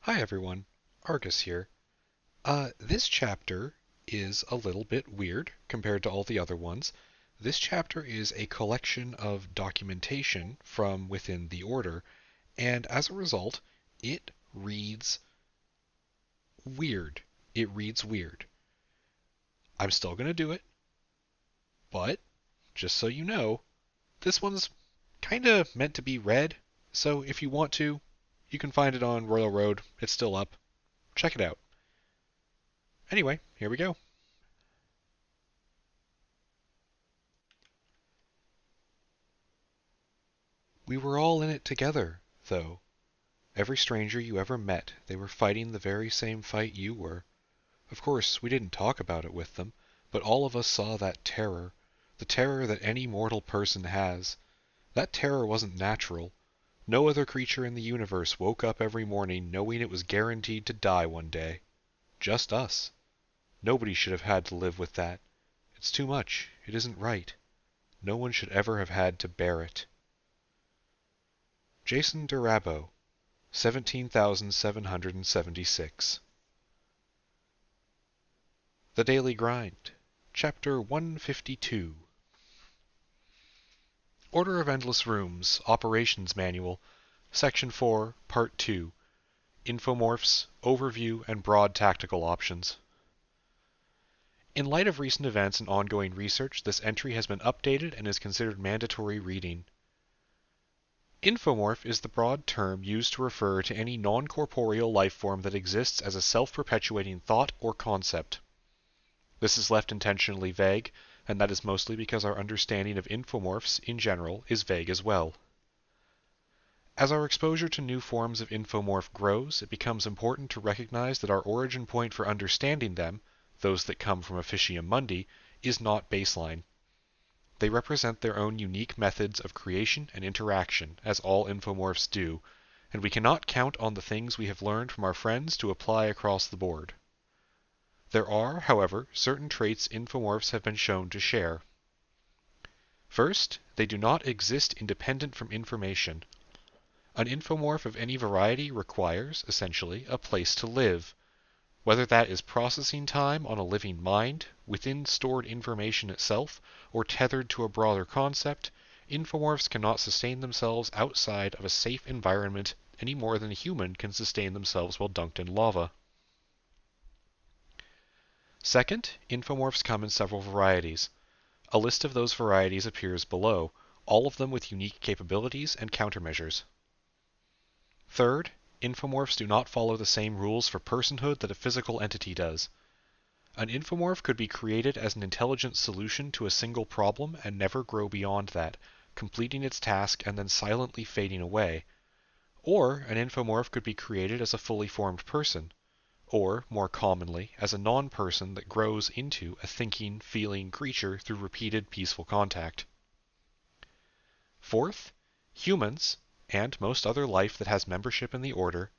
Hi everyone, Argus here. This chapter is a little bit weird compared to all the other ones. This chapter is a collection of documentation from within the Order, and as a result, it reads weird. It reads weird. I'm still going to do it, but just so you know, this one's kind of meant to be read, so if you want to, you can find it on Royal Road. It's still up. Check it out. Anyway, here we go. We were all in it together, though. Every stranger you ever met, they were fighting the very same fight you were. Of course, we didn't talk about it with them, but all of us saw that terror, the terror that any mortal person has. That terror wasn't natural. No other creature in the universe woke up every morning knowing it was guaranteed to die one day. Just us. Nobody should have had to live with that. It's too much. It isn't right. No one should ever have had to bear it. Jason Durabo, 17,776. The Daily Grind, Chapter 152. Order of Endless Rooms, Operations Manual, Section 4, Part 2, Infomorphs, Overview, and Broad Tactical Options. In light of recent events and ongoing research, this entry has been updated and is considered mandatory reading. Infomorph is the broad term used to refer to any non-corporeal life form that exists as a self-perpetuating thought or concept. This is left intentionally vague, and that is mostly because our understanding of infomorphs in general is vague as well. As our exposure to new forms of infomorph grows, it becomes important to recognize that our origin point for understanding them, those that come from Officium Mundi, is not baseline. They represent their own unique methods of creation and interaction, as all infomorphs do, and we cannot count on the things we have learned from our friends to apply across the board. There are, however, certain traits infomorphs have been shown to share. First, they do not exist independent from information. An infomorph of any variety requires, essentially, a place to live. Whether that is processing time on a living mind, within stored information itself, or tethered to a broader concept, infomorphs cannot sustain themselves outside of a safe environment any more than a human can sustain themselves while dunked in lava. Second, infomorphs come in several varieties. A list of those varieties appears below, all of them with unique capabilities and countermeasures. Third, infomorphs do not follow the same rules for personhood that a physical entity does. An infomorph could be created as an intelligent solution to a single problem and never grow beyond that, completing its task and then silently fading away. Or an infomorph could be created as a fully formed person, or, more commonly, as a non-person that grows into a thinking, feeling creature through repeated peaceful contact. Fourth, humans, and most other life that has membership in the Order,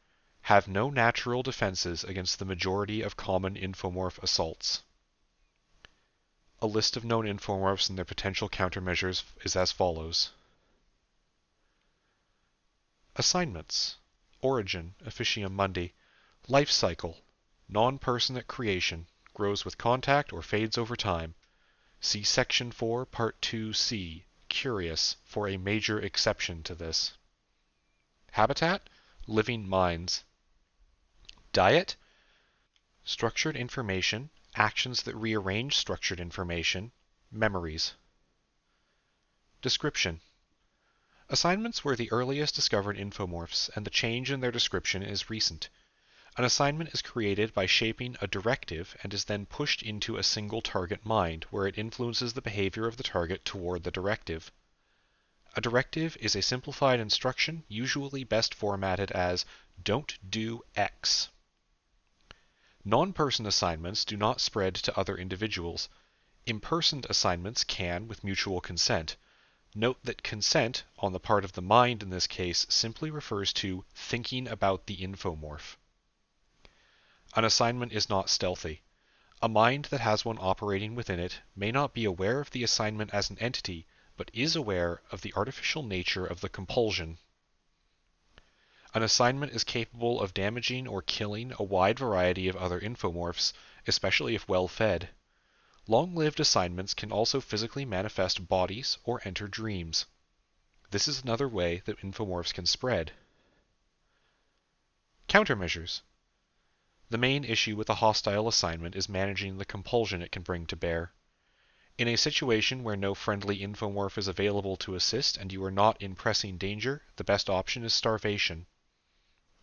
have no natural defenses against the majority of common infomorph assaults. A list of known infomorphs and their potential countermeasures is as follows. Assignments: Origin, Officium Mundi. Life cycle: non-person at creation, grows with contact or fades over time. See Section 4, Part 2c, Curious, for a major exception to this. Habitat: living minds. Diet: structured information, actions that rearrange structured information, memories. Description: assignments were the earliest discovered infomorphs, and the change in their description is recent. An assignment is created by shaping a directive and is then pushed into a single target mind, where it influences the behavior of the target toward the directive. A directive is a simplified instruction, usually best formatted as "Don't do X." Non-person assignments do not spread to other individuals. Impersoned assignments can with mutual consent. Note that consent, on the part of the mind in this case, simply refers to thinking about the infomorph. An assignment is not stealthy. A mind that has one operating within it may not be aware of the assignment as an entity, but is aware of the artificial nature of the compulsion. An assignment is capable of damaging or killing a wide variety of other infomorphs, especially if well fed. Long-lived assignments can also physically manifest bodies or enter dreams. This is another way that infomorphs can spread. Countermeasures. The main issue with a hostile assignment is managing the compulsion it can bring to bear. In a situation where no friendly infomorph is available to assist and you are not in pressing danger, the best option is starvation.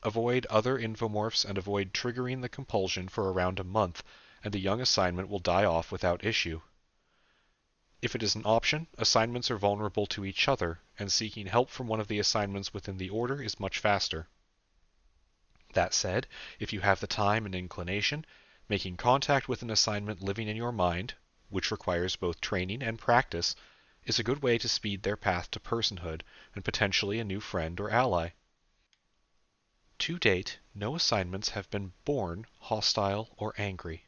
Avoid other infomorphs and avoid triggering the compulsion for around a month, and the young assignment will die off without issue. If it is an option, assignments are vulnerable to each other, and seeking help from one of the assignments within the order is much faster. That said, if you have the time and inclination, making contact with an assignment living in your mind, which requires both training and practice, is a good way to speed their path to personhood and potentially a new friend or ally. To date, no assignments have been born hostile or angry.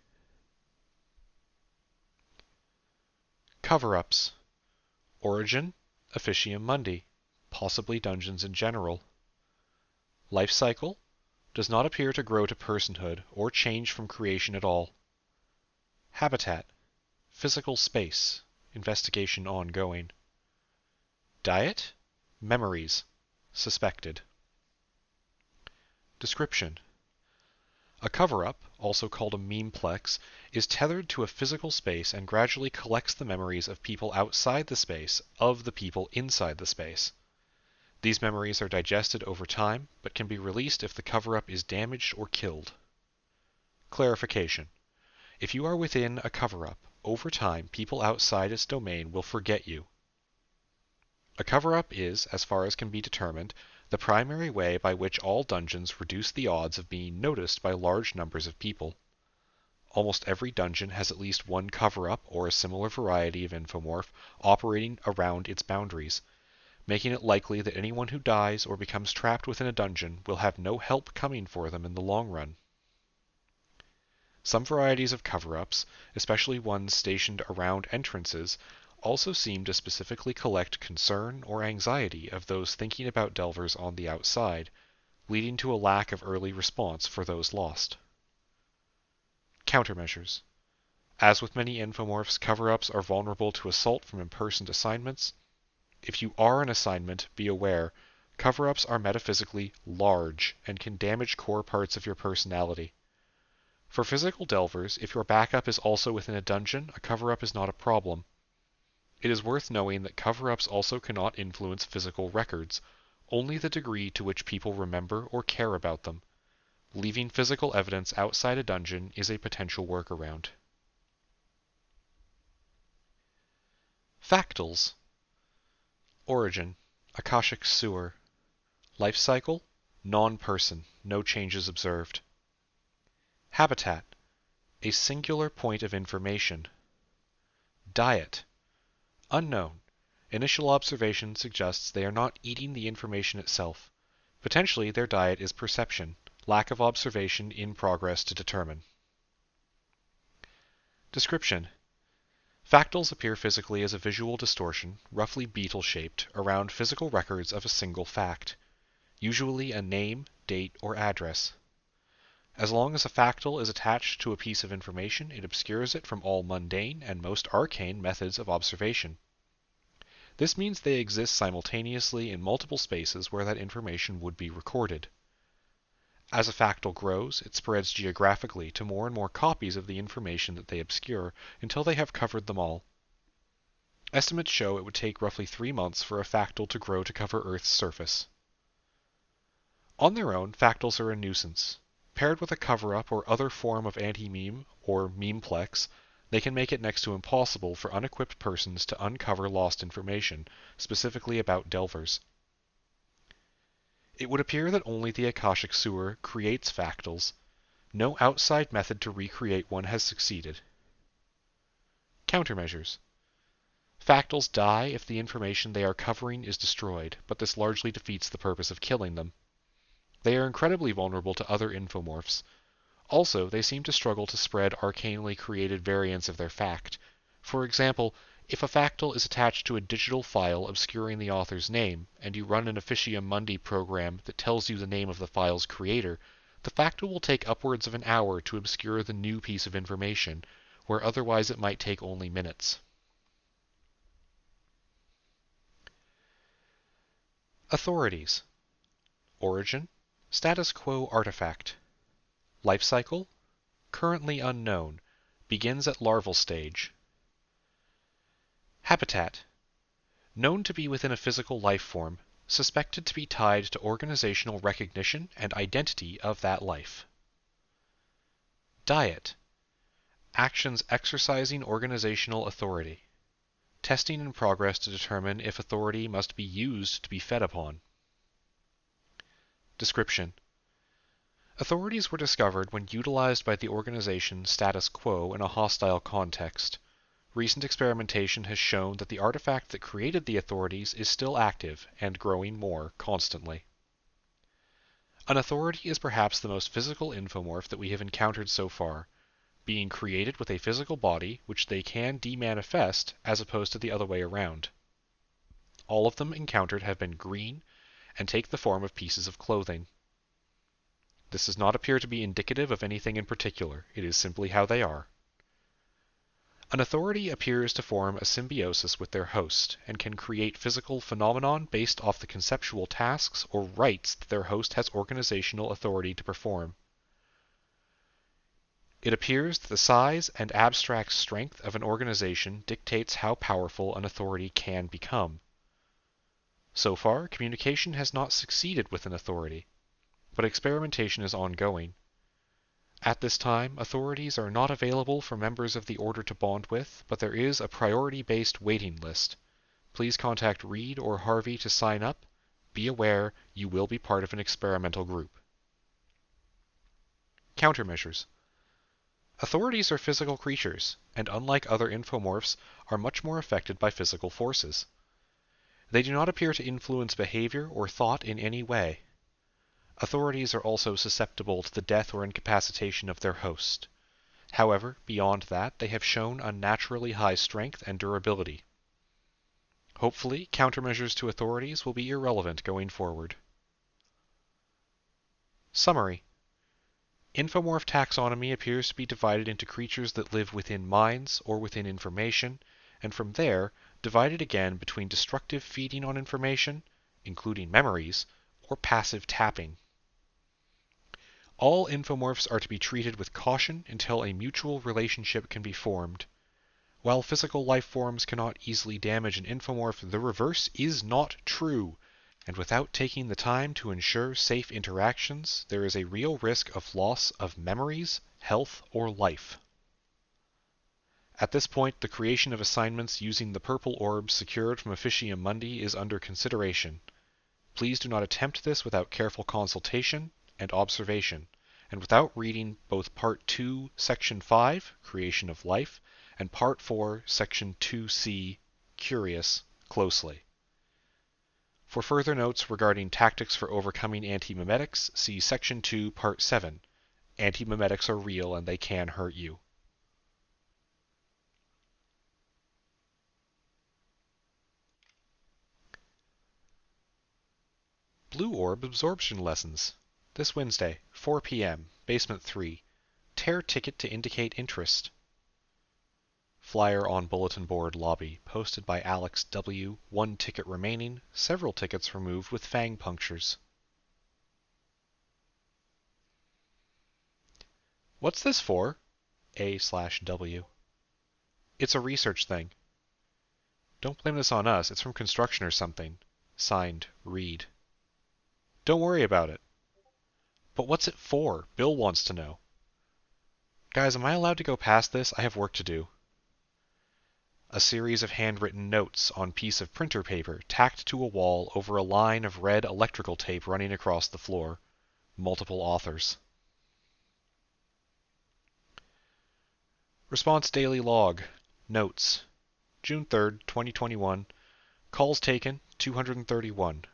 Cover-ups. Origin, Officium Mundi, possibly dungeons in general. Life cycle, does not appear to grow to personhood or change from creation at all. Habitat, physical space, investigation ongoing. Diet, memories, suspected. Description. A cover-up, also called a memeplex, is tethered to a physical space and gradually collects the memories of people outside the space of the people inside the space. These memories are digested over time, but can be released if the cover-up is damaged or killed. Clarification. If you are within a cover-up, over time people outside its domain will forget you. A cover-up is, as far as can be determined, the primary way by which all dungeons reduce the odds of being noticed by large numbers of people. Almost every dungeon has at least one cover-up or a similar variety of infomorph operating around its boundaries, making it likely that anyone who dies or becomes trapped within a dungeon will have no help coming for them in the long run. Some varieties of cover-ups, especially ones stationed around entrances, also seem to specifically collect concern or anxiety of those thinking about delvers on the outside, leading to a lack of early response for those lost. Countermeasures. As with many infomorphs, cover-ups are vulnerable to assault from impersoned assignments. If you are an assignment, be aware, cover-ups are metaphysically large and can damage core parts of your personality. For physical delvers, if your backup is also within a dungeon, a cover-up is not a problem. It is worth knowing that cover-ups also cannot influence physical records, only the degree to which people remember or care about them. Leaving physical evidence outside a dungeon is a potential workaround. Factals. Origin, Akashic Sewer. Life cycle, non-person, no changes observed. Habitat, a singular point of information. Diet, unknown. Initial observation suggests they are not eating the information itself. Potentially their diet is perception, lack of observation in progress to determine. Description. Factals appear physically as a visual distortion, roughly beetle-shaped, around physical records of a single fact, usually a name, date, or address. As long as a factal is attached to a piece of information, it obscures it from all mundane and most arcane methods of observation. This means they exist simultaneously in multiple spaces where that information would be recorded. As a factal grows, it spreads geographically to more and more copies of the information that they obscure until they have covered them all. Estimates show it would take roughly 3 months for a factal to grow to cover Earth's surface. On their own, factals are a nuisance. Paired with a cover-up or other form of anti-meme or memeplex, they can make it next to impossible for unequipped persons to uncover lost information, specifically about delvers. It would appear that only the Akashic Sewer creates factals. No outside method to recreate one has succeeded. Countermeasures. Factals die if the information they are covering is destroyed, but this largely defeats the purpose of killing them. They are incredibly vulnerable to other infomorphs. Also, they seem to struggle to spread arcanely created variants of their fact. For example, If a factile is attached to a digital file obscuring the author's name, and you run an Officium Mundi program that tells you the name of the file's creator, the factile will take upwards of an hour to obscure the new piece of information, where otherwise it might take only minutes. Authorities. Origin: status quo artifact. Life cycle: currently unknown, begins at larval stage. Habitat: known to be within a physical life form, suspected to be tied to organizational recognition and identity of that life. Diet: actions exercising organizational authority. Testing in progress to determine if authority must be used to be fed upon. Description: authorities were discovered when utilized by the organization status quo in a hostile context. Recent experimentation has shown that the artifact that created the authorities is still active and growing more constantly. An authority is perhaps the most physical infomorph that we have encountered so far, being created with a physical body which they can demanifest as opposed to the other way around. All of them encountered have been green and take the form of pieces of clothing. This does not appear to be indicative of anything in particular, it is simply how they are. An authority appears to form a symbiosis with their host, and can create physical phenomenon based off the conceptual tasks or rights that their host has organizational authority to perform. It appears that the size and abstract strength of an organization dictates how powerful an authority can become. So far, communication has not succeeded with an authority, but experimentation is ongoing. At this time, authorities are not available for members of the Order to bond with, but there is a priority-based waiting list. Please contact Reed or Harvey to sign up. Be aware, you will be part of an experimental group. Countermeasures. Authorities are physical creatures, and unlike other infomorphs, are much more affected by physical forces. They do not appear to influence behavior or thought in any way. Authorities are also susceptible to the death or incapacitation of their host. However, beyond that, they have shown unnaturally high strength and durability. Hopefully, countermeasures to authorities will be irrelevant going forward. Summary. Infomorph taxonomy appears to be divided into creatures that live within minds or within information, and from there, divided again between destructive feeding on information, including memories, or passive tapping. All infomorphs are to be treated with caution until a mutual relationship can be formed. While physical life forms cannot easily damage an infomorph, the reverse is not true, and without taking the time to ensure safe interactions, there is a real risk of loss of memories, health, or life. At this point, the creation of assignments using the purple orbs secured from Officium Mundi is under consideration. Please do not attempt this without careful consultation and observation, and without reading both Part 2, Section 5, Creation of Life, and Part 4, Section 2c, Curious, closely. For further notes regarding tactics for overcoming antimimetics, see Section 2, Part 7. Antimimetics are real and they can hurt you. Blue Orb Absorption Lessons. This Wednesday, 4 p.m., Basement 3. Tear ticket to indicate interest. Flyer on bulletin board lobby, posted by Alex W. 1 ticket remaining, several tickets removed with fang punctures. What's this for? A/W. It's a research thing. Don't blame this on us, it's from construction or something. Signed, Reed. Don't worry about it. But what's it for? Bill wants to know. Guys, am I allowed to go past this? I have work to do. A series of handwritten notes on piece of printer paper tacked to a wall over a line of red electrical tape running across the floor. Multiple authors. Response Daily Log. Notes. June 3rd, 2021. Calls taken, 231.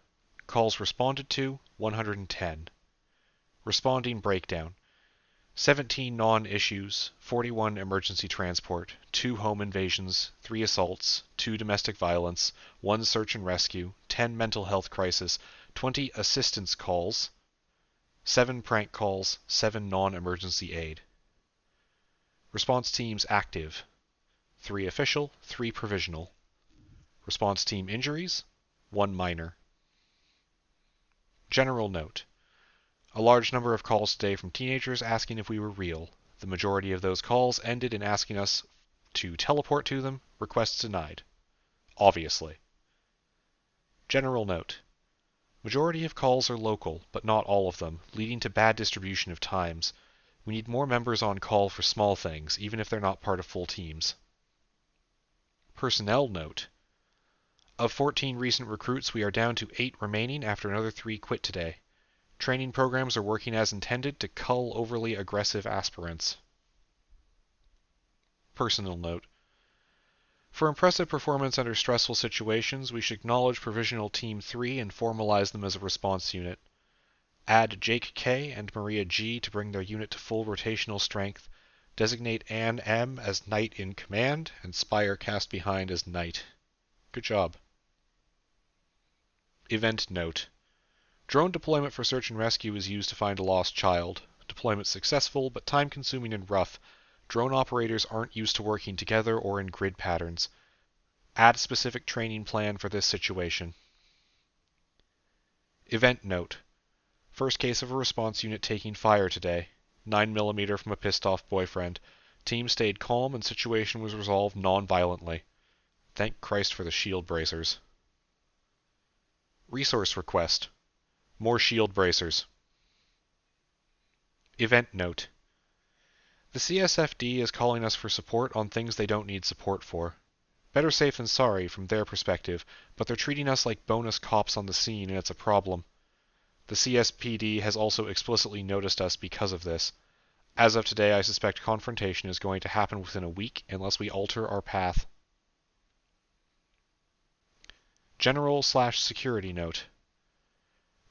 Calls responded to, 110. Responding breakdown. 17 non-issues, 41 emergency transport, 2 home invasions, 3 assaults, 2 domestic violence, 1 search and rescue, 10 mental health crisis, 20 assistance calls, 7 prank calls, 7 non-emergency aid. Response teams active, 3 official, 3 provisional. Response team injuries, 1 minor. General note. A large number of calls today from teenagers asking if we were real. The majority of those calls ended in asking us to teleport to them, requests denied. Obviously. General note. Majority of calls are local, but not all of them, leading to bad distribution of times. We need more members on call for small things, even if they're not part of full teams. Personnel note. Of 14 recent recruits, we are down to 8 remaining after another 3 quit today. Training programs are working as intended to cull overly aggressive aspirants. Personal note. For impressive performance under stressful situations, we should acknowledge Provisional Team 3 and formalize them as a response unit. Add Jake K and Maria G to bring their unit to full rotational strength. Designate Ann M as Knight in command, and Spire cast behind as Knight. Good job. Event note. Drone deployment for search and rescue is used to find a lost child. Deployment successful, but time-consuming and rough. Drone operators aren't used to working together or in grid patterns. Add specific training plan for this situation. Event note. First case of a response unit taking fire today. 9mm from a pissed-off boyfriend. Team stayed calm and situation was resolved non-violently. Thank Christ for the shield bracers. Resource request. More shield bracers. Event note. The CSFD is calling us for support on things they don't need support for. Better safe than sorry from their perspective, but they're treating us like bonus cops on the scene and it's a problem. The CSPD has also explicitly noticed us because of this. As of today, I suspect confrontation is going to happen within a week unless we alter our path. General/security note.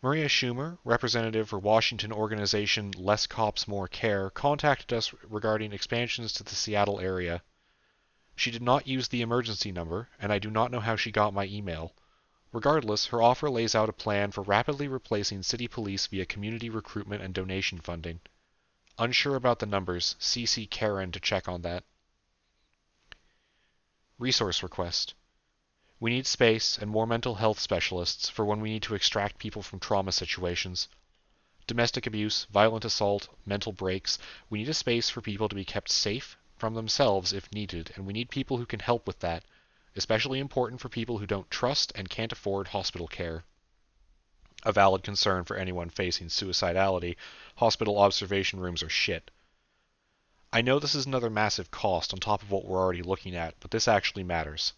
Maria Schumer, representative for Washington organization Less Cops, More Care, contacted us regarding expansions to the Seattle area. She did not use the emergency number, and I do not know how she got my email. Regardless, her offer lays out a plan for rapidly replacing city police via community recruitment and donation funding. Unsure about the numbers, CC Karen to check on that. Resource request. We need space and more mental health specialists for when we need to extract people from trauma situations. Domestic abuse, violent assault, mental breaks. We need a space for people to be kept safe from themselves if needed, and we need people who can help with that, especially important for people who don't trust and can't afford hospital care. A valid concern for anyone facing suicidality. Hospital observation rooms are shit. I know this is another massive cost on top of what we're already looking at, but this actually matters.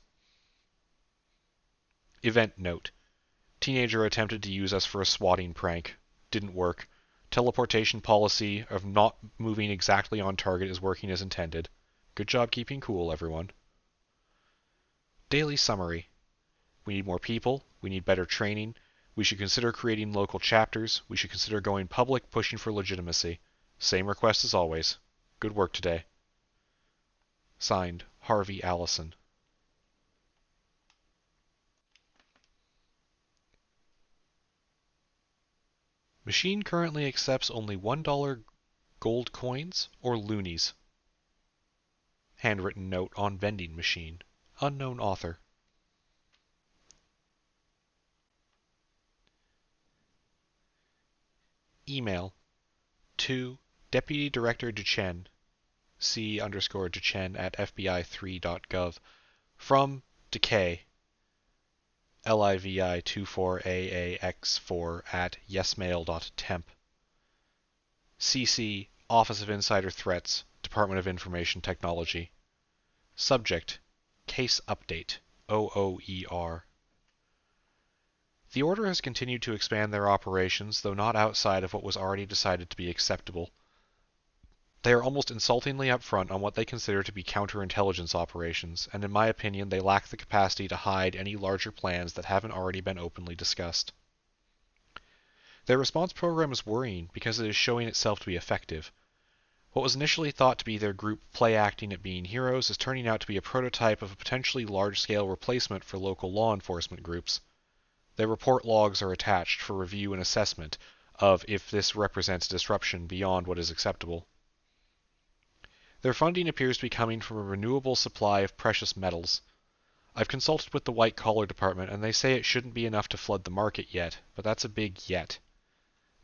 Event note. Teenager attempted to use us for a swatting prank. Didn't work. Teleportation policy of not moving exactly on target is working as intended. Good job keeping cool, everyone. Daily summary. We need more people. We need better training. We should consider creating local chapters. We should consider going public, pushing for legitimacy. Same request as always. Good work today. Signed, Harvey Allison. Machine currently accepts only $1 gold coins or loonies. Handwritten note on vending machine. Unknown author. Email to Deputy Director Duchen, C_Duchen at FBI3.gov, from Decay, LIVI24AAX4 at yesmail.temp. CC, Office of Insider Threats, Department of Information Technology. Subject, Case Update, OOER. The Order has continued to expand their operations, though not outside of what was already decided to be acceptable. They are almost insultingly upfront on what they consider to be counterintelligence operations, and in my opinion they lack the capacity to hide any larger plans that haven't already been openly discussed. Their response program is worrying because it is showing itself to be effective. What was initially thought to be their group play-acting at being heroes is turning out to be a prototype of a potentially large-scale replacement for local law enforcement groups. Their report logs are attached for review and assessment of if this represents disruption beyond what is acceptable. Their funding appears to be coming from a renewable supply of precious metals. I've consulted with the white-collar department, and they say it shouldn't be enough to flood the market yet, but that's a big yet.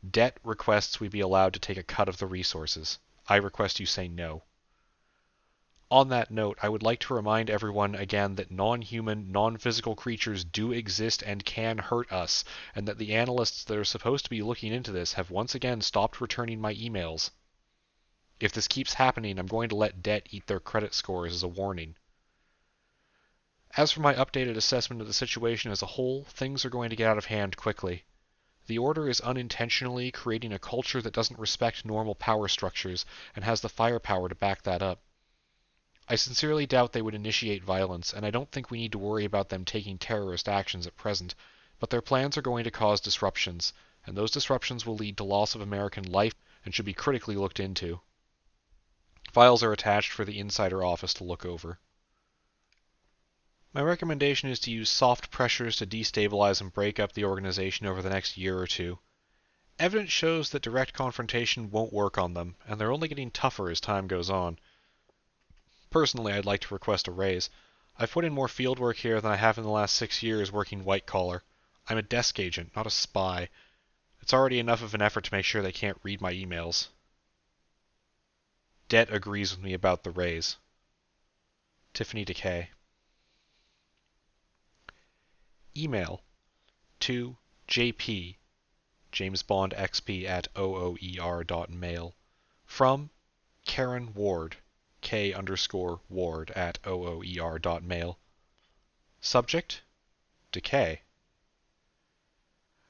Debt requests we be allowed to take a cut of the resources. I request you say no. On that note, I would like to remind everyone again that non-human, non-physical creatures do exist and can hurt us, and that the analysts that are supposed to be looking into this have once again stopped returning my emails. If this keeps happening, I'm going to let debt eat their credit scores as a warning. As for my updated assessment of the situation as a whole, things are going to get out of hand quickly. The Order is unintentionally creating a culture that doesn't respect normal power structures and has the firepower to back that up. I sincerely doubt they would initiate violence, and I don't think we need to worry about them taking terrorist actions at present, but their plans are going to cause disruptions, and those disruptions will lead to loss of American life and should be critically looked into. Files are attached for the Insider Office to look over. My recommendation is to use soft pressures to destabilize and break up the organization over the next year or two. Evidence shows that direct confrontation won't work on them, and they're only getting tougher as time goes on. Personally, I'd like to request a raise. I've put in more field work here than I have in the last 6 years working white collar. I'm a desk agent, not a spy. It's already enough of an effort to make sure they can't read my emails. Det agrees with me about the raise. Tiffany Decay. Email to JP, jamesbondxp@ooer.mail. From Karen Ward, K_Ward@ooer.mail. Subject: Decay.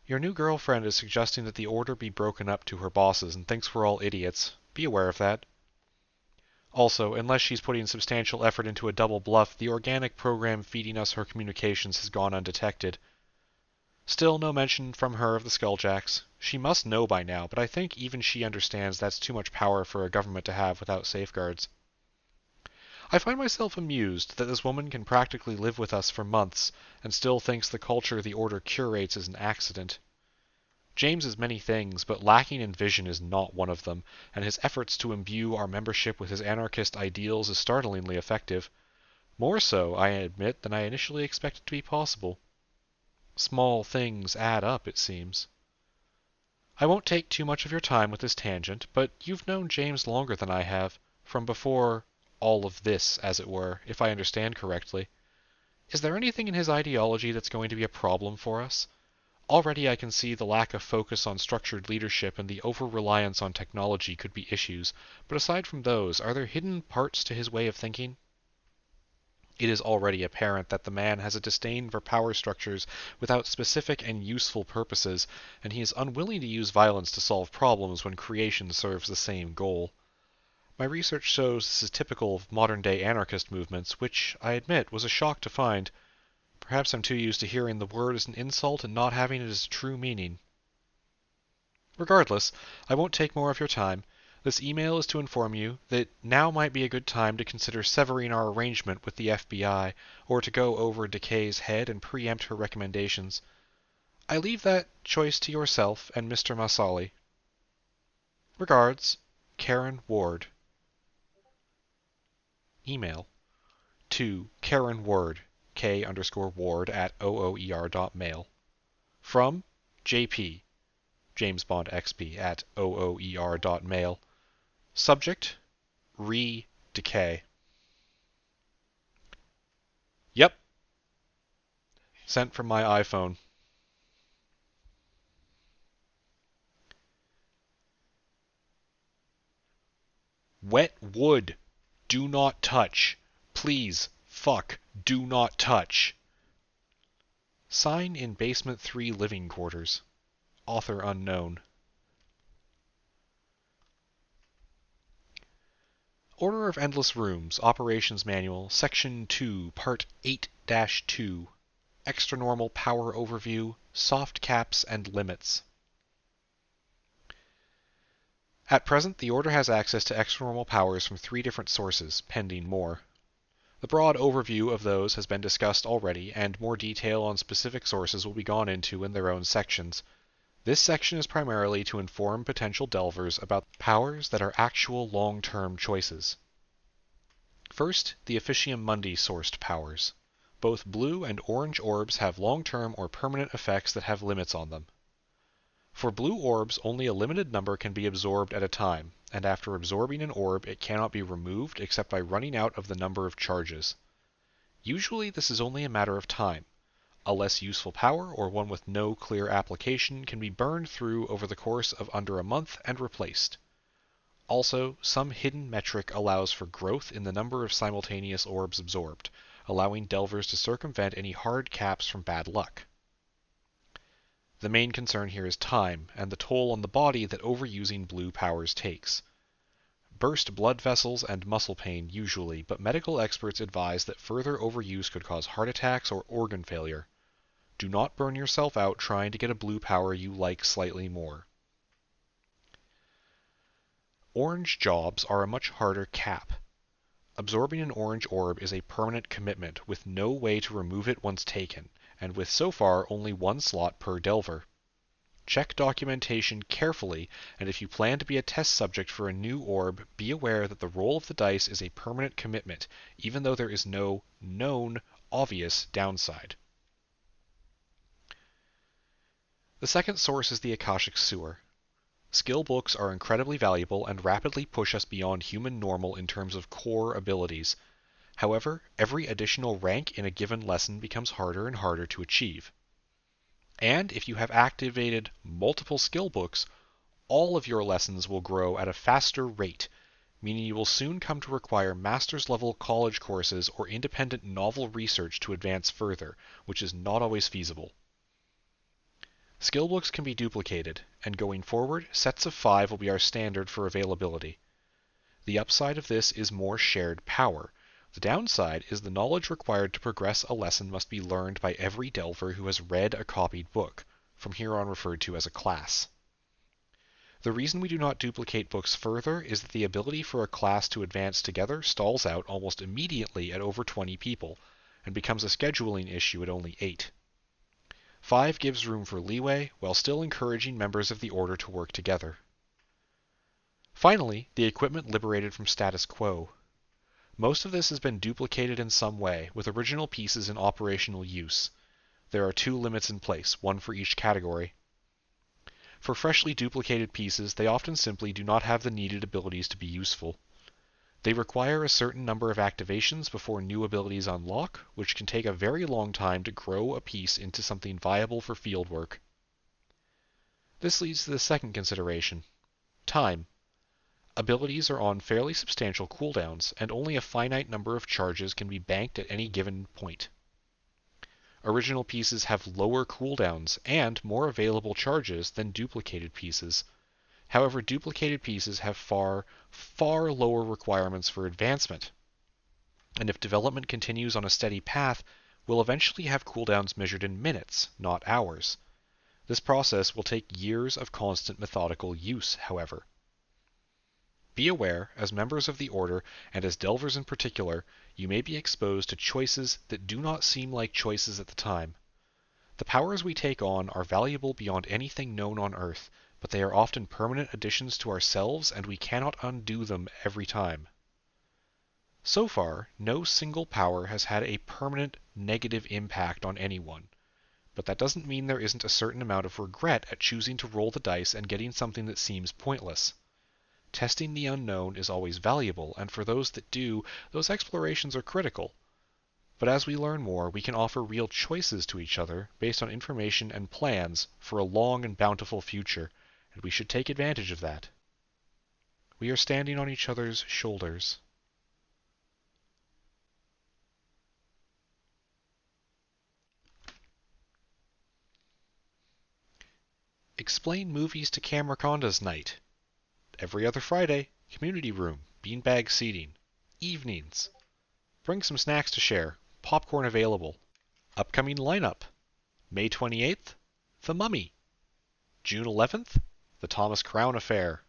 Your new girlfriend is suggesting that the Order be broken up to her bosses and thinks we're all idiots. Be aware of that. Also, unless she's putting substantial effort into a double bluff, the organic program feeding us her communications has gone undetected. Still no mention from her of the Skulljacks. She must know by now, but I think even she understands that's too much power for a government to have without safeguards. I find myself amused that this woman can practically live with us for months and still thinks the culture the Order curates is an accident. James is many things, but lacking in vision is not one of them, and his efforts to imbue our membership with his anarchist ideals is startlingly effective. More so, I admit, than I initially expected to be possible. Small things add up, it seems. I won't take too much of your time with this tangent, but you've known James longer than I have, from before all of this, as it were, if I understand correctly. Is there anything in his ideology that's going to be a problem for us? Already I can see the lack of focus on structured leadership and the over-reliance on technology could be issues, but aside from those, are there hidden parts to his way of thinking? It is already apparent that the man has a disdain for power structures without specific and useful purposes, and he is unwilling to use violence to solve problems when creation serves the same goal. My research shows this is typical of modern-day anarchist movements, which, I admit, was a shock to find. Perhaps I'm too used to hearing the word as an insult and not having it as true meaning. Regardless, I won't take more of your time. This email is to inform you that now might be a good time to consider severing our arrangement with the FBI, or to go over Decay's head and preempt her recommendations. I leave that choice to yourself and Mr. Masali. Regards, Karen Ward. Email to Karen Ward, K_Ward@ooer.mail. From JP, jamesbondxp@ooer.mail. Subject: Decay. Yep. Sent from my iPhone. Wet wood. Do not touch. Please, fuck, do not touch. Sign in Basement 3 living quarters. Author unknown. Order of Endless Rooms, Operations Manual, Section 2, Part 8-2. Extranormal Power Overview, Soft Caps and Limits. At present, the Order has access to extra-normal powers from 3 different sources, pending more. The broad overview of those has been discussed already, and more detail on specific sources will be gone into in their own sections. This section is primarily to inform potential delvers about powers that are actual long-term choices. First, the Officium Mundi sourced powers. Both blue and orange orbs have long-term or permanent effects that have limits on them. For blue orbs, only a limited number can be absorbed at a time, and after absorbing an orb, it cannot be removed except by running out of the number of charges. Usually this is only a matter of time. A less useful power, or one with no clear application, can be burned through over the course of under a month and replaced. Also, some hidden metric allows for growth in the number of simultaneous orbs absorbed, allowing delvers to circumvent any hard caps from bad luck. The main concern here is time, and the toll on the body that overusing blue powers takes. Burst blood vessels and muscle pain usually, but medical experts advise that further overuse could cause heart attacks or organ failure. Do not burn yourself out trying to get a blue power you like slightly more. Orange jobs are a much harder cap. Absorbing an orange orb is a permanent commitment with no way to remove it once taken, and with so far only 1 slot per delver. Check documentation carefully, and if you plan to be a test subject for a new orb, be aware that the roll of the dice is a permanent commitment, even though there is no known, obvious downside. The second source is the Akashic Sewer. Skill books are incredibly valuable and rapidly push us beyond human normal in terms of core abilities. However, every additional rank in a given lesson becomes harder and harder to achieve. And if you have activated multiple skill books, all of your lessons will grow at a faster rate, meaning you will soon come to require master's level college courses or independent novel research to advance further, which is not always feasible. Skill books can be duplicated, and going forward, sets of 5 will be our standard for availability. The upside of this is more shared power. The downside is the knowledge required to progress a lesson must be learned by every delver who has read a copied book, from here on referred to as a class. The reason we do not duplicate books further is that the ability for a class to advance together stalls out almost immediately at over 20 people, and becomes a scheduling issue at only 8. 5 gives room for leeway, while still encouraging members of the Order to work together. Finally, the equipment liberated from status quo. Most of this has been duplicated in some way, with original pieces in operational use. There are 2 limits in place, one for each category. For freshly duplicated pieces, they often simply do not have the needed abilities to be useful. They require a certain number of activations before new abilities unlock, which can take a very long time to grow a piece into something viable for fieldwork. This leads to the second consideration: time. Abilities are on fairly substantial cooldowns, and only a finite number of charges can be banked at any given point. Original pieces have lower cooldowns and more available charges than duplicated pieces. However, duplicated pieces have far, far lower requirements for advancement, and if development continues on a steady path, will eventually have cooldowns measured in minutes, not hours. This process will take years of constant methodical use, however. Be aware, as members of the Order, and as delvers in particular, you may be exposed to choices that do not seem like choices at the time. The powers we take on are valuable beyond anything known on Earth, but they are often permanent additions to ourselves, and we cannot undo them every time. So far, no single power has had a permanent negative impact on anyone, but that doesn't mean there isn't a certain amount of regret at choosing to roll the dice and getting something that seems pointless. Testing the unknown is always valuable, and for those that do, those explorations are critical. But as we learn more, we can offer real choices to each other based on information and plans for a long and bountiful future, and we should take advantage of that. We are standing on each other's shoulders. Explain movies to Cameronda's night. Every other Friday, community room, beanbag seating. Evenings. Bring some snacks to share. Popcorn available. Upcoming lineup: May 28th, The Mummy. June 11th, The Thomas Crown Affair.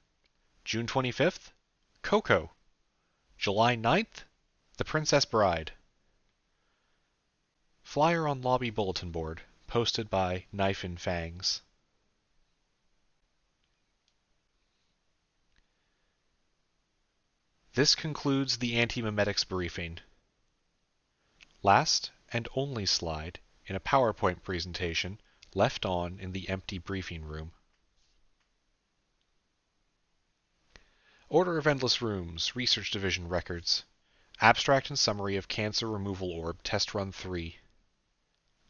June 25th, Coco. July 9th, The Princess Bride. Flyer on lobby bulletin board, posted by Knife and Fangs. This concludes the anti-memetics briefing. Last and only slide in a PowerPoint presentation left on in the empty briefing room. Order of Endless Rooms, Research Division Records. Abstract and Summary of Cancer Removal Orb, Test Run 3.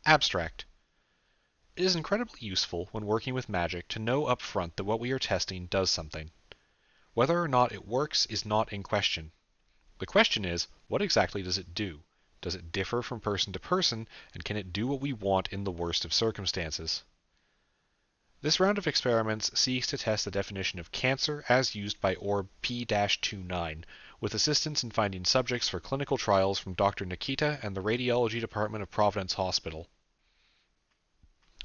Abstract. It is incredibly useful when working with magic to know up front that what we are testing does something. Whether or not it works is not in question. The question is, what exactly does it do? Does it differ from person to person, and can it do what we want in the worst of circumstances? This round of experiments seeks to test the definition of cancer as used by Orb P-29, with assistance in finding subjects for clinical trials from Dr. Nikita and the Radiology Department of Providence Hospital.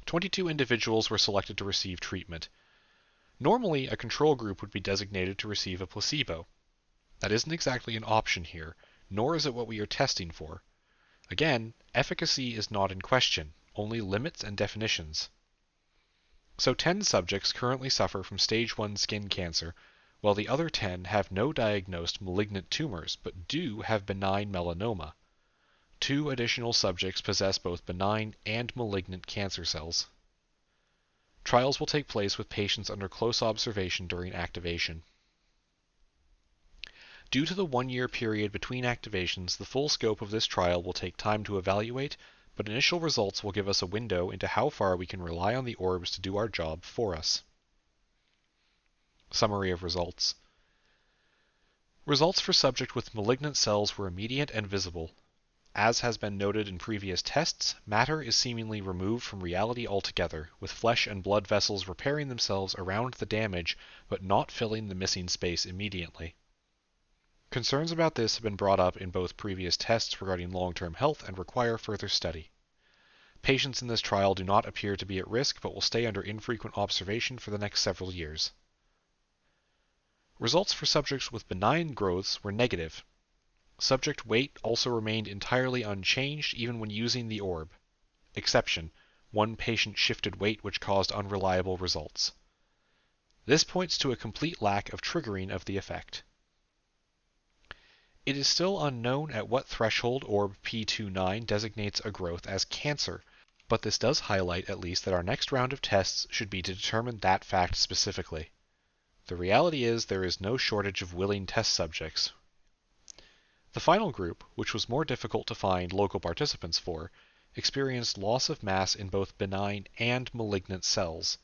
22 individuals were selected to receive treatment. Normally, a control group would be designated to receive a placebo. That isn't exactly an option here, nor is it what we are testing for. Again, efficacy is not in question, only limits and definitions. So 10 subjects currently suffer from stage 1 skin cancer, while the other 10 have no diagnosed malignant tumors, but do have benign melanoma. 2 additional subjects possess both benign and malignant cancer cells. Trials will take place with patients under close observation during activation. Due to the 1-year period between activations, the full scope of this trial will take time to evaluate, but initial results will give us a window into how far we can rely on the orbs to do our job for us. Summary of results. Results for subject with malignant cells were immediate and visible. As has been noted in previous tests, matter is seemingly removed from reality altogether, with flesh and blood vessels repairing themselves around the damage, but not filling the missing space immediately. Concerns about this have been brought up in both previous tests regarding long-term health and require further study. Patients in this trial do not appear to be at risk, but will stay under infrequent observation for the next several years. Results for subjects with benign growths were negative. Subject weight also remained entirely unchanged even when using the orb. Exception: one patient shifted weight which caused unreliable results. This points to a complete lack of triggering of the effect. It is still unknown at what threshold Orb P29 designates a growth as cancer, but this does highlight at least that our next round of tests should be to determine that fact specifically. The reality is there is no shortage of willing test subjects. The final group, which was more difficult to find local participants for, experienced loss of mass in both benign and malignant cells.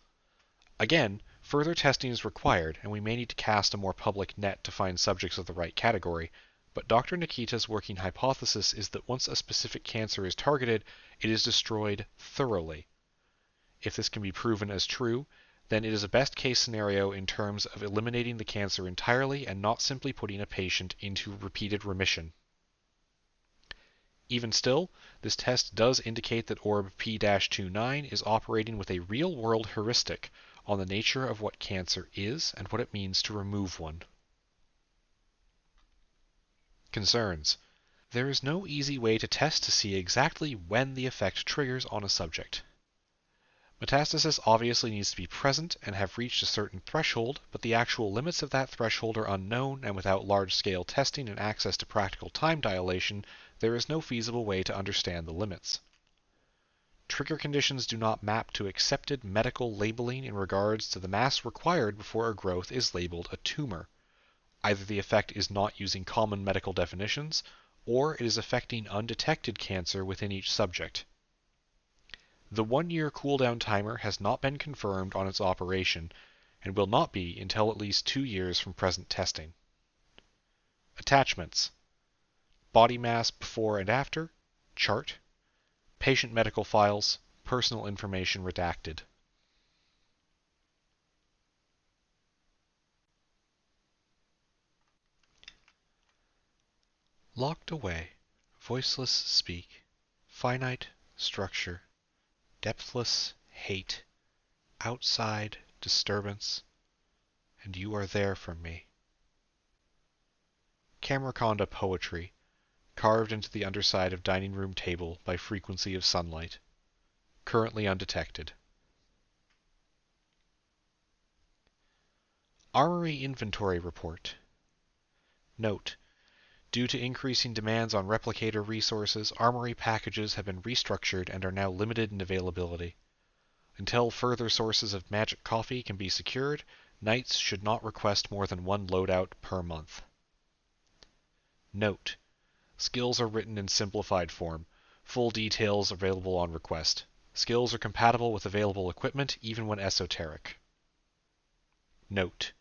Again, further testing is required, and we may need to cast a more public net to find subjects of the right category, but Dr. Nikita's working hypothesis is that once a specific cancer is targeted, it is destroyed thoroughly. If this can be proven as true, then it is a best-case scenario in terms of eliminating the cancer entirely and not simply putting a patient into repeated remission. Even still, this test does indicate that Orb P-29 is operating with a real-world heuristic on the nature of what cancer is and what it means to remove one. Concerns. There is no easy way to test to see exactly when the effect triggers on a subject. Metastasis obviously needs to be present and have reached a certain threshold, but the actual limits of that threshold are unknown, and without large-scale testing and access to practical time dilation, there is no feasible way to understand the limits. Trigger conditions do not map to accepted medical labeling in regards to the mass required before a growth is labeled a tumor. Either the effect is not using common medical definitions, or it is affecting undetected cancer within each subject. The 1-year cooldown timer has not been confirmed on its operation, and will not be until at least 2 years from present testing. Attachments: body mass before and after, chart, patient medical files, personal information redacted. Locked away, voiceless speak, finite structure, depthless hate, outside disturbance, and you are there for me. Camerconda poetry, carved into the underside of dining room table by frequency of sunlight. Currently undetected. Armory Inventory Report. Note: due to increasing demands on replicator resources, Armory packages have been restructured and are now limited in availability. Until further sources of magic coffee can be secured, knights should not request more than one loadout per month. Note: skills are written in simplified form. Full details available on request. Skills are compatible with available equipment even when esoteric. Note: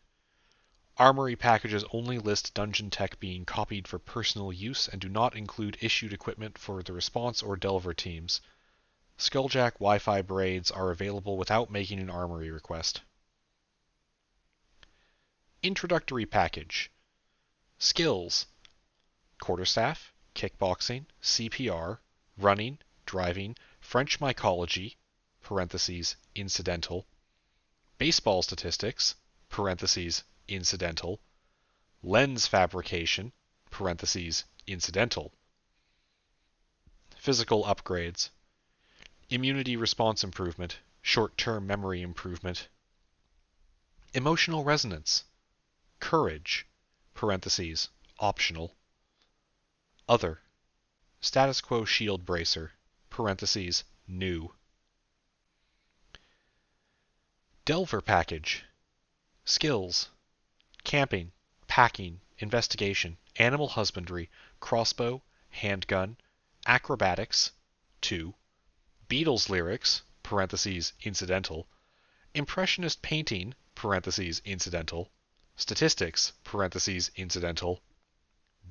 Armory packages only list dungeon tech being copied for personal use and do not include issued equipment for the response or delver teams. Skulljack Wi-Fi braids are available without making an armory request. Introductory package. Skills: quarterstaff, kickboxing, CPR, running, driving, French mycology (incidental), baseball statistics (incidental), lens fabrication (incidental), physical upgrades, immunity response improvement, short-term memory improvement, emotional resonance, courage (optional), other, status quo shield bracer (new). Delver package. Skills: camping, packing, investigation, animal husbandry, crossbow, handgun, acrobatics, 2, Beatles lyrics (incidental), impressionist painting (incidental), statistics (incidental),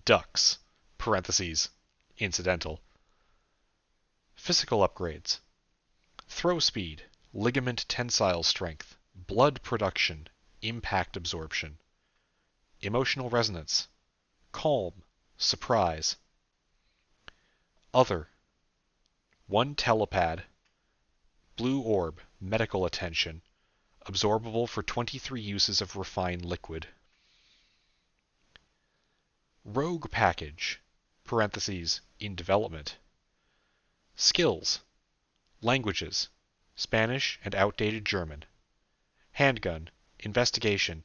ducks (incidental). Physical upgrades: throw speed, ligament tensile strength, blood production, impact absorption, emotional resonance, calm, surprise. Other: 1 telepad, blue orb, medical attention, absorbable for 23 uses of refined liquid. Rogue package (in development). Skills: languages, Spanish and outdated German, handgun, investigation,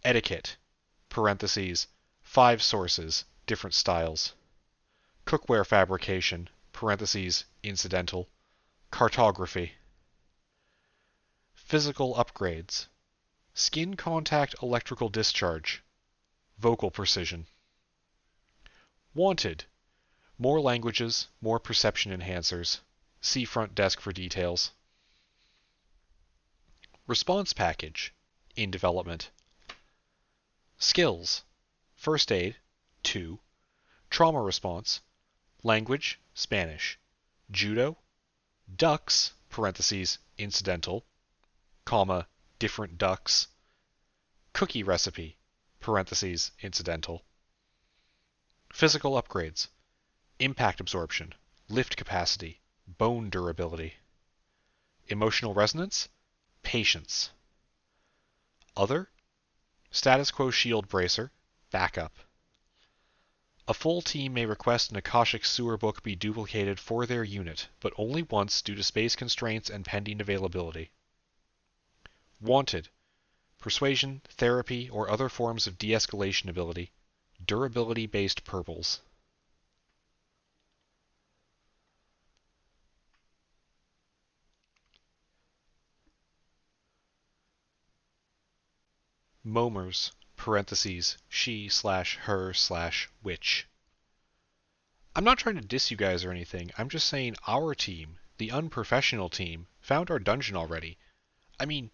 etiquette (5 sources, different styles), cookware fabrication (incidental), cartography. Physical upgrades: skin contact electrical discharge, vocal precision. Wanted: more languages, more perception enhancers. See front desk for details. Response package, in development. Skills: first aid, 2, trauma response, language, Spanish, judo, ducks (incidental), different ducks, cookie recipe (incidental). Physical upgrades: impact absorption, lift capacity, bone durability. Emotional resonance, patience. Other: status quo shield bracer, backup. A full team may request an Akashic Sewer book be duplicated for their unit, but only once due to space constraints and pending availability. Wanted: persuasion, therapy, or other forms of de-escalation ability, durability-based purples. Momers (she/her/witch). I'm not trying to diss you guys or anything, I'm just saying our team, the unprofessional team, found our dungeon already. I mean,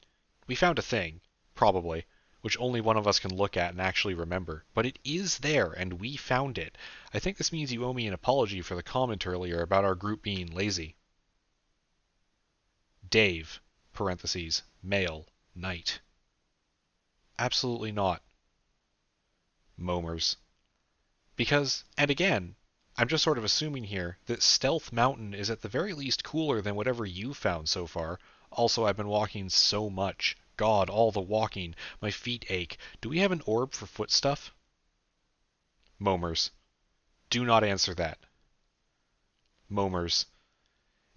we found a thing, probably, which only one of us can look at and actually remember, but it is there, and we found it. I think this means you owe me an apology for the comment earlier about our group being lazy. Dave (male, knight). Absolutely not. Momers. Because, and again, I'm just sort of assuming here that Stealth Mountain is at the very least cooler than whatever you found so far. Also, I've been walking so much. God, all the walking. My feet ache. Do we have an orb for foot stuff? Momers. Do not answer that. Momers.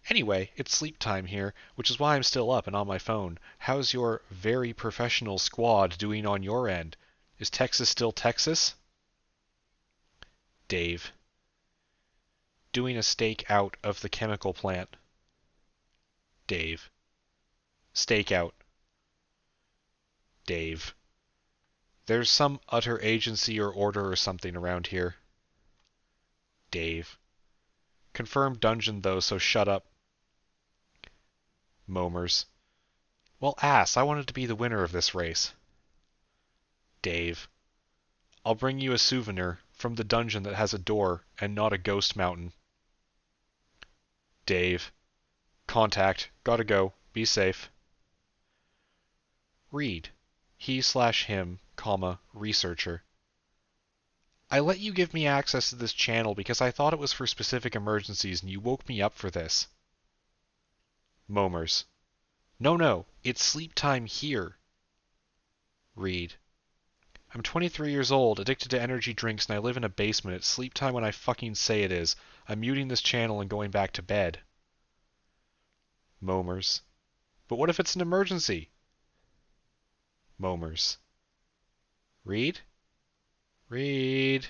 Anyway, it's sleep time here, which is why I'm still up and on my phone. How's your very professional squad doing on your end? Is Texas still Texas? Dave. Doing a stake out of the chemical plant. Dave. Stake out. Dave. There's some utter agency or order or something around here. Dave. Confirmed dungeon though, so shut up. Momers. Well, ass, I wanted to be the winner of this race. Dave. I'll bring you a souvenir from the dungeon that has a door and not a ghost mountain. Dave. Contact. Gotta go. Be safe. Read. He/him, researcher. I let you give me access to this channel because I thought it was for specific emergencies and you woke me up for this. Momers. No, it's sleep time here. Read. I'm 23 years old, addicted to energy drinks, and I live in a basement. It's sleep time when I fucking say it is. I'm muting this channel and going back to bed. Momers. But what if it's an emergency? Momers. Read? Read.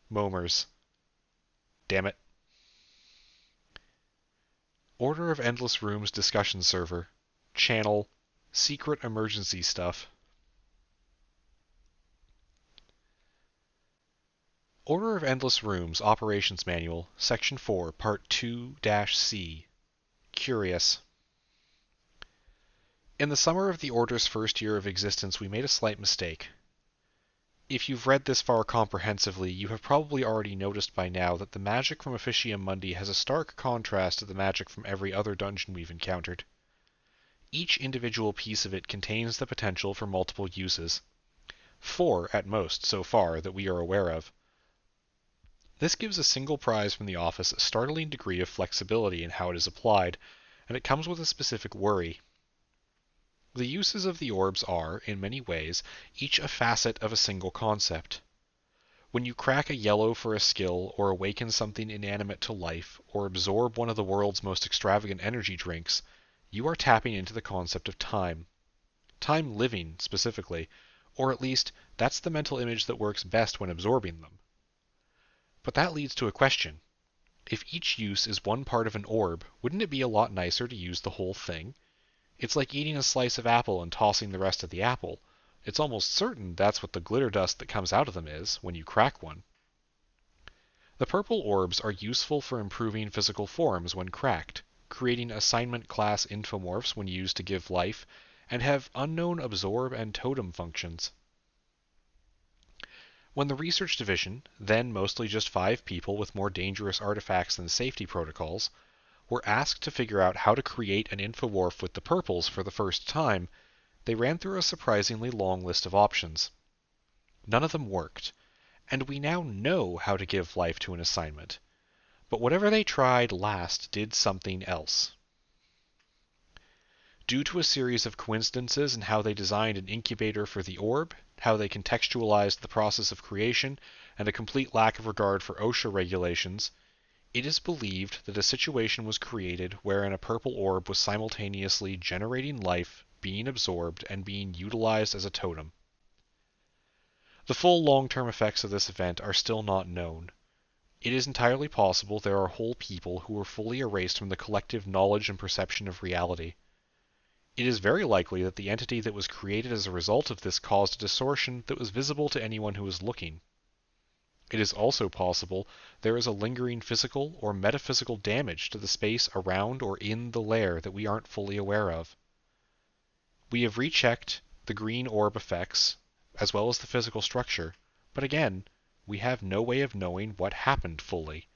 Momers. Damn it. Order of Endless Rooms discussion server. Channel. Secret emergency stuff. Order of Endless Rooms Operations Manual, Section 4, Part 2-C. Curious. In the summer of the Order's first year of existence, we made a slight mistake. If you've read this far comprehensively, you have probably already noticed by now that the magic from Officium Mundi has a stark contrast to the magic from every other dungeon we've encountered. Each individual piece of it contains the potential for multiple uses. 4 at most, so far, that we are aware of. This gives a single prize from the office a startling degree of flexibility in how it is applied, and it comes with a specific worry. The uses of the orbs are, in many ways, each a facet of a single concept. When you crack a yellow for a skill, or awaken something inanimate to life, or absorb one of the world's most extravagant energy drinks, you are tapping into the concept of time. Time living, specifically, or at least, that's the mental image that works best when absorbing them. But that leads to a question. If each use is one part of an orb, wouldn't it be a lot nicer to use the whole thing? It's like eating a slice of apple and tossing the rest of the apple. It's almost certain that's what the glitter dust that comes out of them is, when you crack one. The purple orbs are useful for improving physical forms when cracked, creating assignment class infomorphs when used to give life, and have unknown absorb and totem functions. When the research division, then mostly just 5 people with more dangerous artifacts than safety protocols, were asked to figure out how to create an infomorph with the purples for the first time, they ran through a surprisingly long list of options. None of them worked, and we now know how to give life to an assignment. But whatever they tried last did something else. Due to a series of coincidences in how they designed an incubator for the orb, how they contextualized the process of creation, and a complete lack of regard for OSHA regulations, it is believed that a situation was created wherein a purple orb was simultaneously generating life, being absorbed, and being utilized as a totem. The full long-term effects of this event are still not known. It is entirely possible there are whole people who were fully erased from the collective knowledge and perception of reality. It is very likely that the entity that was created as a result of this caused a distortion that was visible to anyone who was looking. It is also possible there is a lingering physical or metaphysical damage to the space around or in the lair that we aren't fully aware of. We have rechecked the green orb effects, as well as the physical structure, but again, we have no way of knowing what happened fully.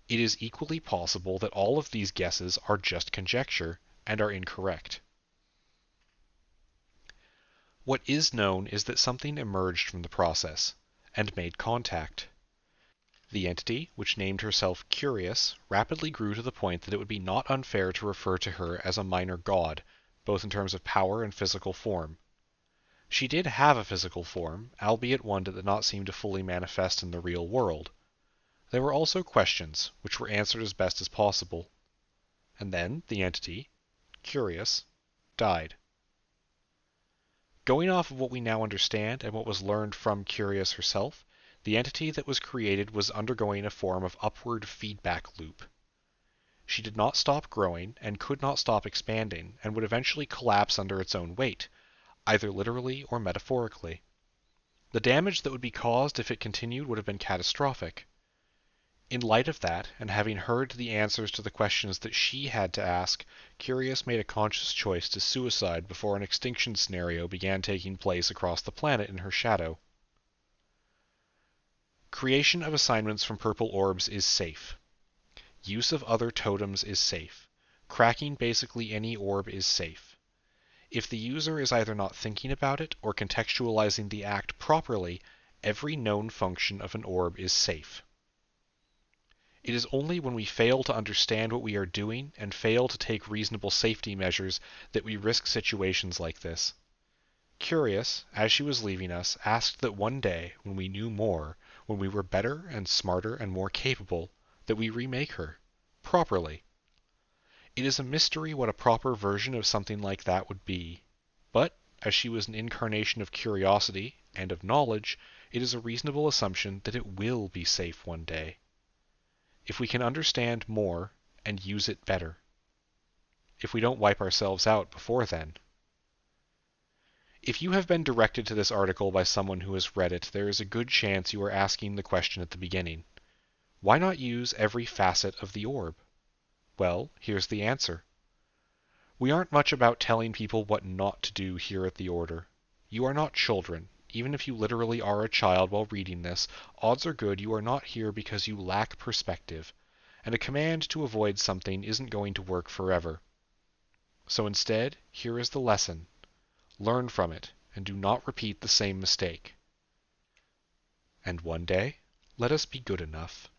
It is equally possible that all of these guesses are just conjecture and are incorrect. What is known is that something emerged from the process and made contact. The entity, which named herself Curious, rapidly grew to the point that it would be not unfair to refer to her as a minor god, both in terms of power and physical form. She did have a physical form, albeit one that did not seem to fully manifest in the real world. There were also questions, which were answered as best as possible. And then the entity, Curious, died. Going off of what we now understand and what was learned from Curious herself, the entity that was created was undergoing a form of upward feedback loop. She did not stop growing and could not stop expanding and would eventually collapse under its own weight, either literally or metaphorically. The damage that would be caused if it continued would have been catastrophic. In light of that, and having heard the answers to the questions that she had to ask, Curious made a conscious choice to suicide before an extinction scenario began taking place across the planet in her shadow. Creation of assignments from purple orbs is safe. Use of other totems is safe. Cracking basically any orb is safe. If the user is either not thinking about it or contextualizing the act properly, every known function of an orb is safe. It is only when we fail to understand what we are doing and fail to take reasonable safety measures that we risk situations like this. Curious, as she was leaving us, asked that one day, when we knew more, when we were better and smarter and more capable, that we remake her, properly. It is a mystery what a proper version of something like that would be, but, as she was an incarnation of curiosity and of knowledge, it is a reasonable assumption that it will be safe one day. If we can understand more and use it better. If we don't wipe ourselves out before then. If you have been directed to this article by someone who has read it, there is a good chance you are asking the question at the beginning. Why not use every facet of the orb? Well, here's the answer. We aren't much about telling people what not to do here at the Order. You are not children. Even if you literally are a child while reading this, odds are good you are not here because you lack perspective, and a command to avoid something isn't going to work forever. So instead, here is the lesson. Learn from it, and do not repeat the same mistake. And one day, let us be good enough